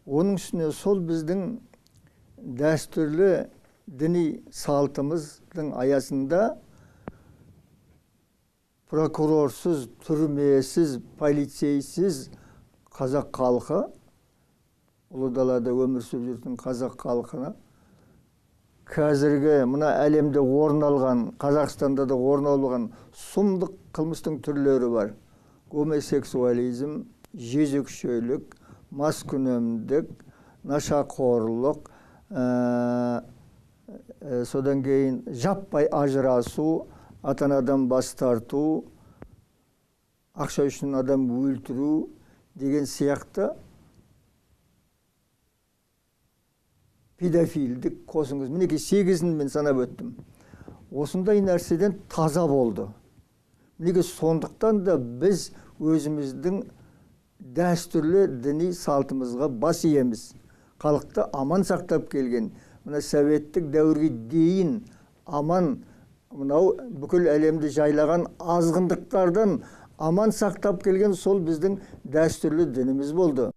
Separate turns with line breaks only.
Оның үстіне сол біздің дәстүрлі діни салтымыздың аясында прокурорсыз, түрмесіз, полицейсіз қазақ халқы, ұлы далада өмір сүріп жүрген қазақ халқына қазіргі мына әлемде орын алған, Қазақстанда да орын алған сұмдық қылмыстың түрлері бар. Гомосексуализм, жезөкшелік, маскүнемдік, нашақорлық, содан кейін жаппай ажырасу, ата-анадан бас тарту, ақша үшін адам өлтіру деген сияқты педофилдік қосыңыз. Мінекей 8-ін мен санап өттім. Осындай нәрседен таза болды. Мінекей сондықтан да біз өзіміздің дәстүрлі діни салтымызға бас иеміз. Халықты аман сақтап келген, мына советтік дәуірге дейін аман, мынау бүкіл әлемді жайлаған азғындықтардан аман сақтап келген сол біздің дәстүрлі дініміз болды.